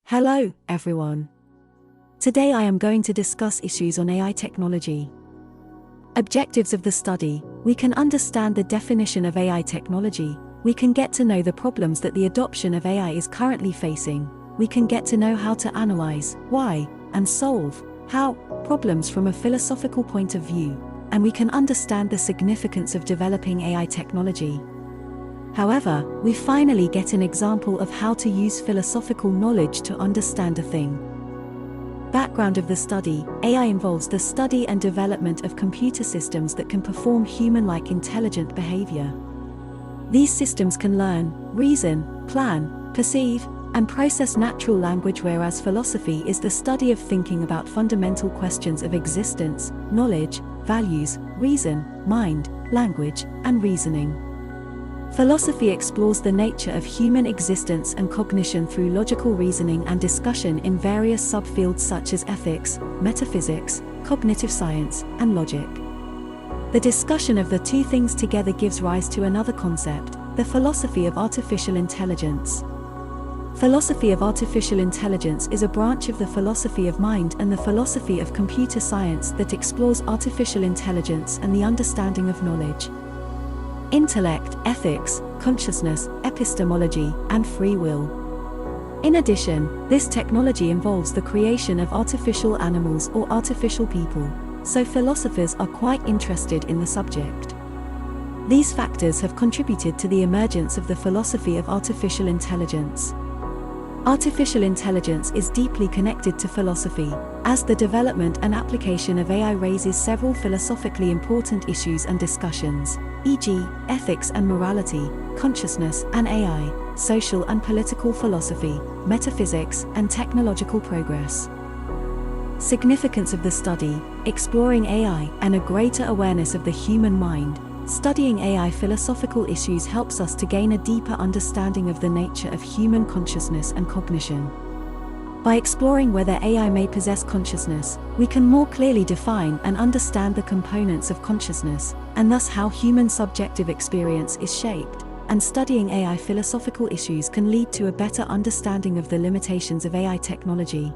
Hello, everyone. Today I am going to discuss issues on AI technology. Objectives of the study: we can understand the definition of AI technology, we can get to know the problems that the adoption of AI is currently facing, we can get to know how to analyze, why, and solve how problems from a philosophical point of view, and we can understand the significance of developing AI technology. However, we finally get an example of how to use philosophical knowledge to understand a thing. Background of the study: AI involves the study and development of computer systems that can perform human-like intelligent behavior. These systems can learn, reason, plan, perceive, and process natural language, whereas philosophy is the study of thinking about fundamental questions of existence, knowledge, values, reason, mind, language, and reasoning. Philosophy explores the nature of human existence and cognition through logical reasoning and discussion in various subfields such as ethics, metaphysics, cognitive science, and logic. The discussion of the two things together gives rise to another concept, the philosophy of artificial intelligence. Philosophy of artificial intelligence is a branch of the philosophy of mind and the philosophy of computer science that explores artificial intelligence and the understanding of knowledge, intellect, ethics, consciousness, epistemology, and free will. In addition, this technology involves the creation of artificial animals or artificial people, so philosophers are quite interested in the subject. These factors have contributed to the emergence of the philosophy of artificial intelligence. Artificial intelligence is deeply connected to philosophy, as the development and application of AI raises several philosophically important issues and discussions, e.g., ethics and morality, consciousness and AI, social and political philosophy, metaphysics, and technological progress. Significance of the study: exploring AI and a greater awareness of the human mind. Studying AI philosophical issues helps us to gain a deeper understanding of the nature of human consciousness and cognition. By exploring whether AI may possess consciousness, we can more clearly define and understand the components of consciousness, and thus how human subjective experience is shaped. And studying AI philosophical issues can lead to a better understanding of the limitations of AI technology.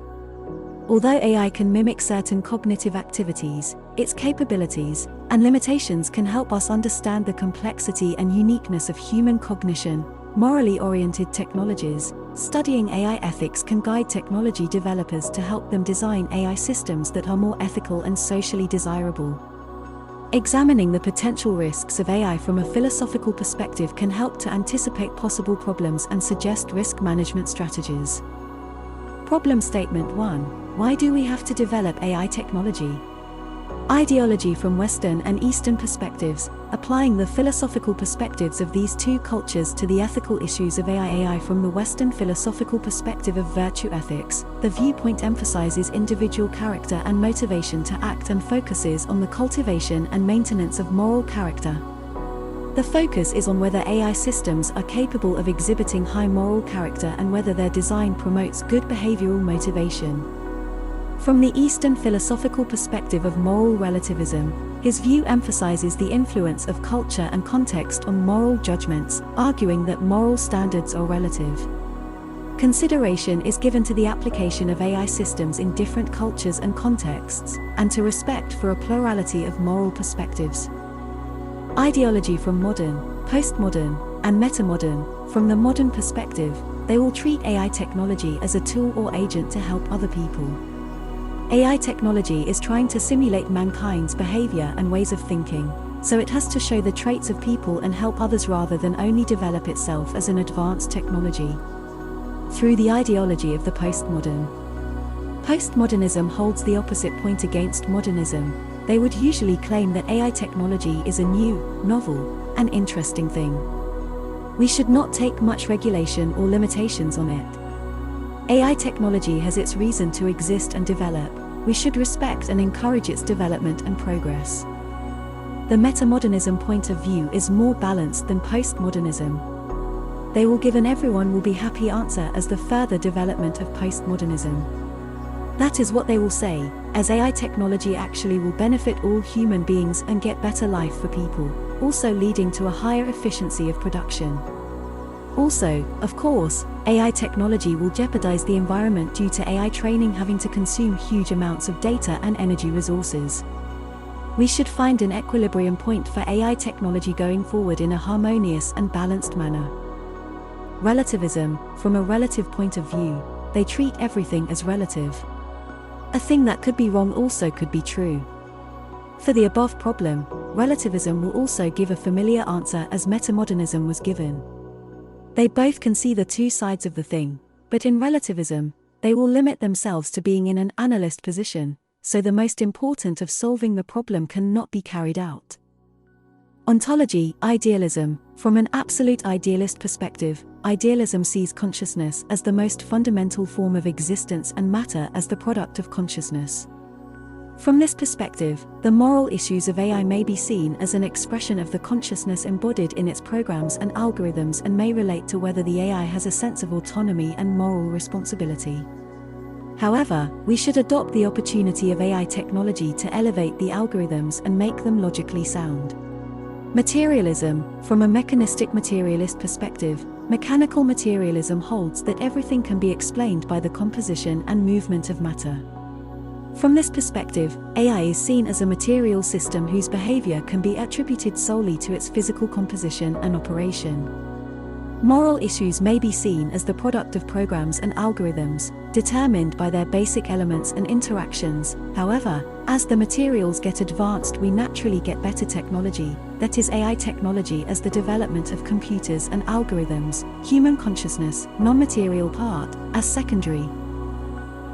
Although AI can mimic certain cognitive activities, its capabilities and limitations can help us understand the complexity and uniqueness of human cognition. Morally oriented technologies: studying AI ethics can guide technology developers to help them design AI systems that are more ethical and socially desirable. Examining the potential risks of AI from a philosophical perspective can help to anticipate possible problems and suggest risk management strategies. Problem statement 1. Why do we have to develop AI technology? Ideology from Western and Eastern perspectives: applying the philosophical perspectives of these two cultures to the ethical issues of AI. From the Western philosophical perspective of virtue ethics, the viewpoint emphasizes individual character and motivation to act and focuses on the cultivation and maintenance of moral character. The focus is on whether AI systems are capable of exhibiting high moral character and whether their design promotes good behavioral motivation. From the Eastern philosophical perspective of moral relativism, his view emphasizes the influence of culture and context on moral judgments, arguing that moral standards are relative. Consideration is given to the application of AI systems in different cultures and contexts, and to respect for a plurality of moral perspectives. Ideology from modern, postmodern, and metamodern: from the modern perspective, they will treat AI technology as a tool or agent to help other people. AI technology is trying to simulate mankind's behavior and ways of thinking, so it has to show the traits of people and help others rather than only develop itself as an advanced technology. Through the ideology of the postmodern. Postmodernism holds the opposite point against modernism. They would usually claim that AI technology is a new, novel, and interesting thing. We should not take much regulation or limitations on it. AI technology has its reason to exist and develop. We should respect and encourage its development and progress. The metamodernism point of view is more balanced than postmodernism. They will give an everyone will be happy answer as the further development of postmodernism. That is what they will say, as AI technology actually will benefit all human beings and get better life for people, also leading to a higher efficiency of production. Also, of course, AI technology will jeopardize the environment due to AI training having to consume huge amounts of data and energy resources. We should find an equilibrium point for AI technology going forward in a harmonious and balanced manner. Relativism, from a relative point of view, they treat everything as relative. A thing that could be wrong also could be true. For the above problem, relativism will also give a familiar answer as metamodernism was given. They both can see the two sides of the thing, but in relativism, they will limit themselves to being in an analyst position, so the most important of solving the problem cannot be carried out. Ontology, idealism, from an absolute idealist perspective, idealism sees consciousness as the most fundamental form of existence and matter as the product of consciousness. From this perspective, the moral issues of AI may be seen as an expression of the consciousness embodied in its programs and algorithms and may relate to whether the AI has a sense of autonomy and moral responsibility. However, we should adopt the opportunity of AI technology to elevate the algorithms and make them logically sound. Materialism, from a mechanistic materialist perspective, mechanical materialism holds that everything can be explained by the composition and movement of matter. From this perspective, AI is seen as a material system whose behavior can be attributed solely to its physical composition and operation. Moral issues may be seen as the product of programs and algorithms, determined by their basic elements and interactions. However, as the materials get advanced, we naturally get better technology, that is AI technology as the development of computers and algorithms, human consciousness, non-material part, as secondary.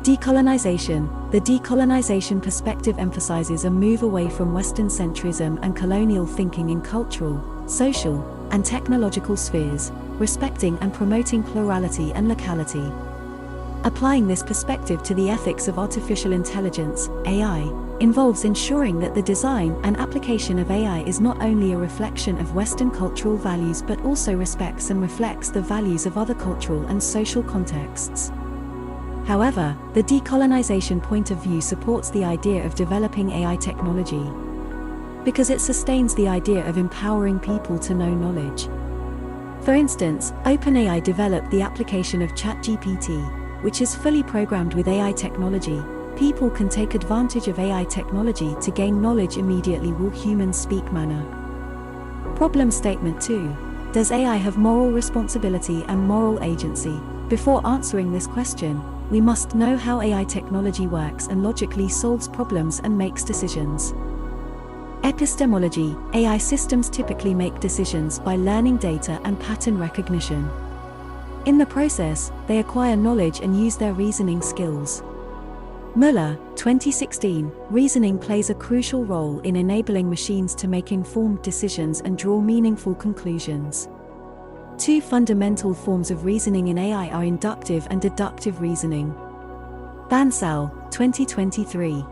Decolonization. The decolonization perspective emphasizes a move away from Western centrism and colonial thinking in cultural, social, and technological spheres, respecting and promoting plurality and locality. Applying this perspective to the ethics of artificial intelligence, AI, involves ensuring that the design and application of AI is not only a reflection of Western cultural values but also respects and reflects the values of other cultural and social contexts. However, the decolonization point of view supports the idea of developing AI technology, because it sustains the idea of empowering people to know knowledge. For instance, OpenAI developed the application of ChatGPT, which is fully programmed with AI technology. People can take advantage of AI technology to gain knowledge immediately while humans speak manner. Problem statement 2. Does AI have moral responsibility and moral agency? Before answering this question, we must know how AI technology works and logically solves problems and makes decisions. Epistemology. AI systems typically make decisions by learning data and pattern recognition. In the process, they acquire knowledge and use their reasoning skills. Muller, 2016, reasoning plays a crucial role in enabling machines to make informed decisions and draw meaningful conclusions. Two fundamental forms of reasoning in AI are inductive and deductive reasoning. Bansal, 2023.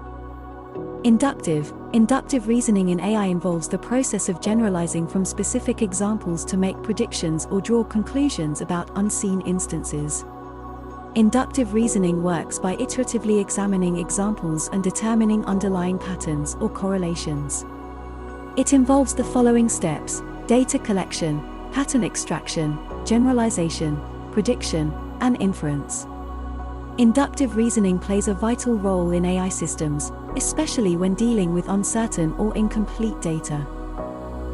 Inductive reasoning in AI involves the process of generalizing from specific examples to make predictions or draw conclusions about unseen instances. Inductive reasoning works by iteratively examining examples and determining underlying patterns or correlations. It involves the following steps: data collection, pattern extraction, generalization, prediction, and inference. Inductive reasoning plays a vital role in AI systems, especially when dealing with uncertain or incomplete data.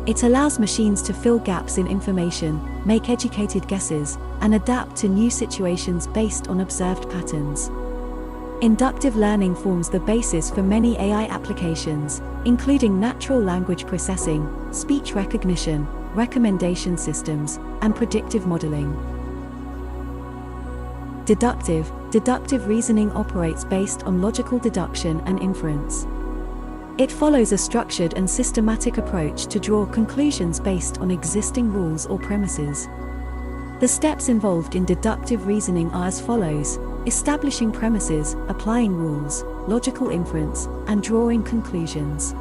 It allows machines to fill gaps in information, make educated guesses, and adapt to new situations based on observed patterns. Inductive learning forms the basis for many AI applications, including natural language processing, speech recognition, recommendation systems, and predictive modeling. Deductive reasoning operates based on logical deduction and inference. It follows a structured and systematic approach to draw conclusions based on existing rules or premises. The steps involved in deductive reasoning are as follows: establishing premises, applying rules, logical inference, and drawing conclusions.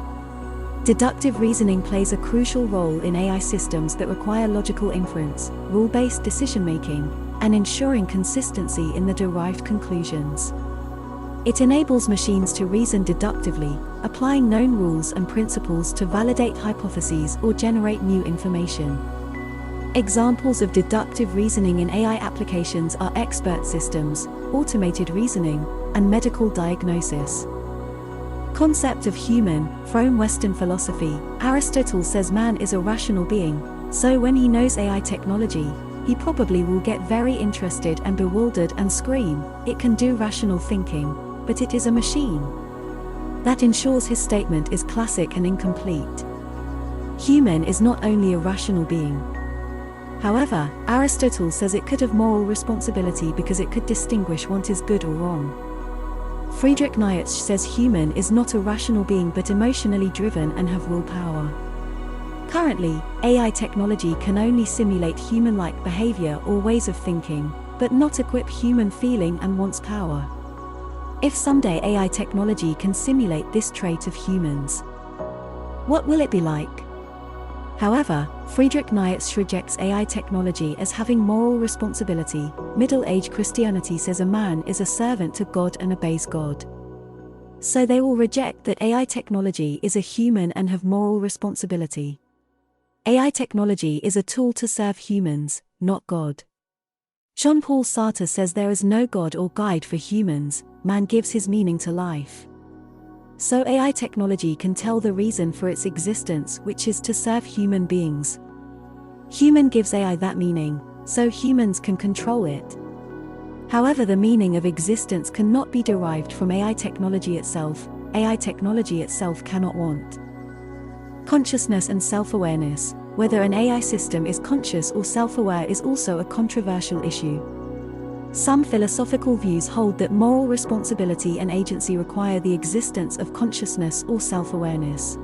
Deductive reasoning plays a crucial role in AI systems that require logical inference, rule-based decision-making, and ensuring consistency in the derived conclusions. It enables machines to reason deductively, applying known rules and principles to validate hypotheses or generate new information. Examples of deductive reasoning in AI applications are expert systems, automated reasoning, and medical diagnosis. Concept of human. From Western philosophy, Aristotle says man is a rational being, so when he knows AI technology, he probably will get very interested and bewildered and scream, "It can do rational thinking, but it is a machine." That ensures his statement is classic and incomplete. Human is not only a rational being. However, Aristotle says it could have moral responsibility because it could distinguish what is good or wrong. Friedrich Nietzsche says human is not a rational being but emotionally driven and have willpower. Currently, AI technology can only simulate human-like behavior or ways of thinking, but not equip human feeling and wants power. If someday AI technology can simulate this trait of humans, what will it be like? However, Friedrich Nietzsche rejects AI technology as having moral responsibility. Middle Age Christianity says a man is a servant to God and obeys God. So they will reject that AI technology is a human and have moral responsibility. AI technology is a tool to serve humans, not God. Jean-Paul Sartre says there is no God or guide for humans, man gives his meaning to life. So AI technology can tell the reason for its existence, which is to serve human beings. Human gives AI that meaning, so humans can control it. However, the meaning of existence cannot be derived from AI technology itself. AI technology itself cannot want. Consciousness and self-awareness. Whether an AI system is conscious or self-aware is also a controversial issue. Some philosophical views hold that moral responsibility and agency require the existence of consciousness or self-awareness.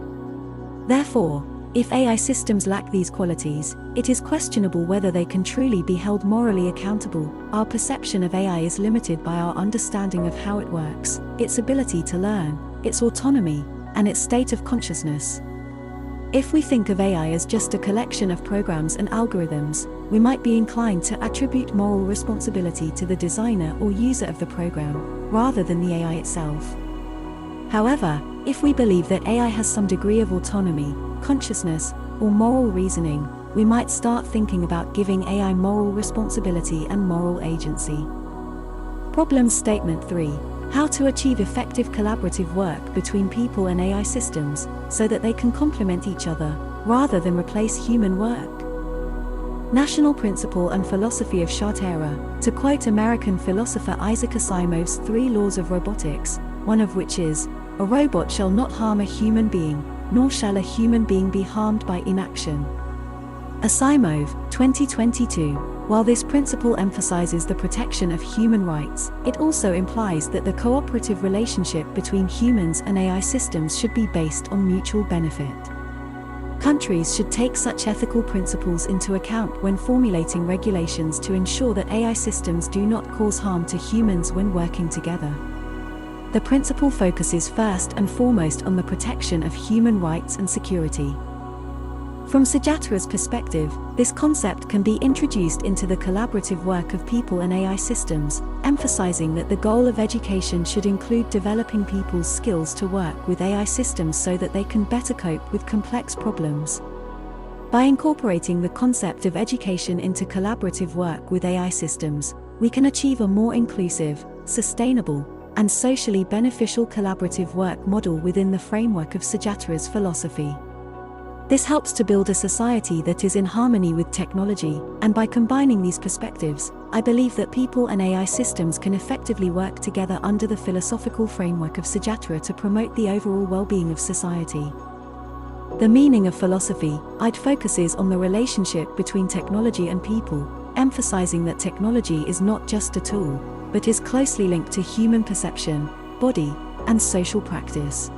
Therefore, if AI systems lack these qualities, it is questionable whether they can truly be held morally accountable. Our perception of AI is limited by our understanding of how it works, its ability to learn, its autonomy, and its state of consciousness. If we think of AI as just a collection of programs and algorithms, we might be inclined to attribute moral responsibility to the designer or user of the program, rather than the AI itself. However, if we believe that AI has some degree of autonomy, consciousness, or moral reasoning, we might start thinking about giving AI moral responsibility and moral agency. Problem Statement 3. How to achieve effective collaborative work between people and AI systems, so that they can complement each other, rather than replace human work. National Principle and Philosophy of Chartera, to quote American philosopher Isaac Asimov's 3 laws of robotics, one of which is, "A robot shall not harm a human being, nor shall a human being be harmed by inaction." Asimov, 2022. While this principle emphasizes the protection of human rights, it also implies that the cooperative relationship between humans and AI systems should be based on mutual benefit. Countries should take such ethical principles into account when formulating regulations to ensure that AI systems do not cause harm to humans when working together. The principle focuses first and foremost on the protection of human rights and security. From Sajatra's perspective, this concept can be introduced into the collaborative work of people and AI systems, emphasizing that the goal of education should include developing people's skills to work with AI systems so that they can better cope with complex problems. By incorporating the concept of education into collaborative work with AI systems, we can achieve a more inclusive, sustainable, and socially beneficial collaborative work model within the framework of Sajatra's philosophy. This helps to build a society that is in harmony with technology, and by combining these perspectives, I believe that people and AI systems can effectively work together under the philosophical framework of Sajatra to promote the overall well-being of society. The meaning of philosophy, it focuses on the relationship between technology and people, emphasizing that technology is not just a tool, but is closely linked to human perception, body, and social practice.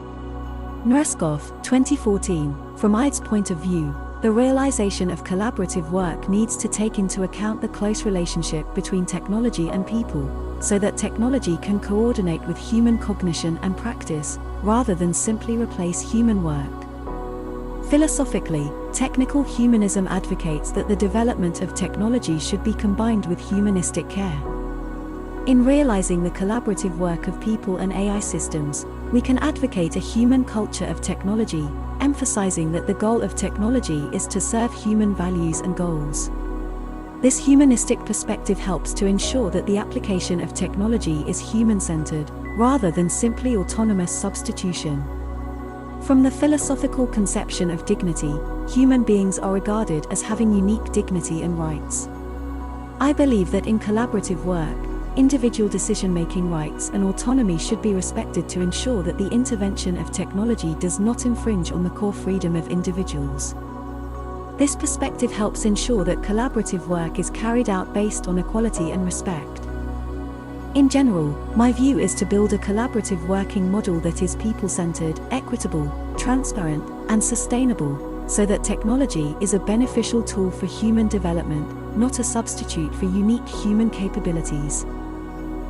Nureskov, 2014. From ID's point of view, the realization of collaborative work needs to take into account the close relationship between technology and people, so that technology can coordinate with human cognition and practice, rather than simply replace human work. Philosophically, technical humanism advocates that the development of technology should be combined with humanistic care. In realizing the collaborative work of people and AI systems, we can advocate a human culture of technology, emphasizing that the goal of technology is to serve human values and goals. This humanistic perspective helps to ensure that the application of technology is human-centered, rather than simply autonomous substitution. From the philosophical conception of dignity, human beings are regarded as having unique dignity and rights. I believe that in collaborative work, individual decision-making rights and autonomy should be respected to ensure that the intervention of technology does not infringe on the core freedom of individuals. This perspective helps ensure that collaborative work is carried out based on equality and respect. In general, my view is to build a collaborative working model that is people-centered, equitable, transparent, and sustainable, so that technology is a beneficial tool for human development, not a substitute for unique human capabilities.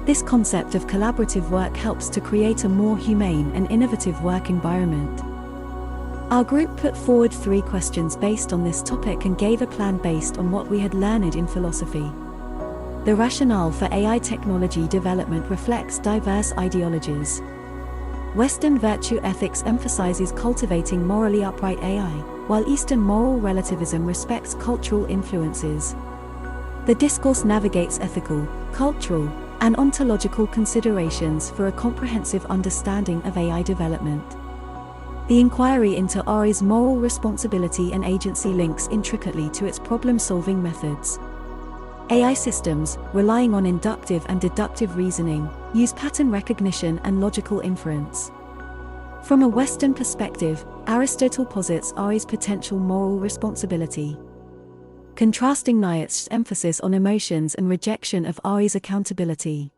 This concept of collaborative work helps to create a more humane and innovative work environment. Our group put forward 3 questions based on this topic and gave a plan based on what we had learned in philosophy. The rationale for AI technology development reflects diverse ideologies. Western virtue ethics emphasizes cultivating morally upright AI, while Eastern moral relativism respects cultural influences. The discourse navigates ethical, cultural, and ontological considerations for a comprehensive understanding of AI development. The inquiry into AI's moral responsibility and agency links intricately to its problem-solving methods. AI systems, relying on inductive and deductive reasoning, use pattern recognition and logical inference. From a Western perspective, Aristotle posits AI's potential moral responsibility, contrasting Nietzsche's emphasis on emotions and rejection of AI's accountability.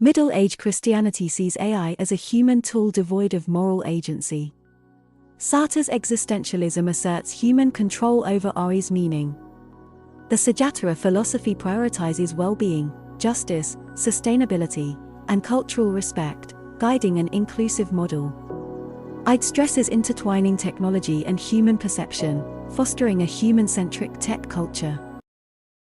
Middle Age Christianity sees AI as a human tool devoid of moral agency. Sartre's existentialism asserts human control over AI's meaning. The Sajathara philosophy prioritizes well-being, justice, sustainability, and cultural respect, guiding an inclusive model. Ide stresses intertwining technology and human perception, fostering a human-centric tech culture.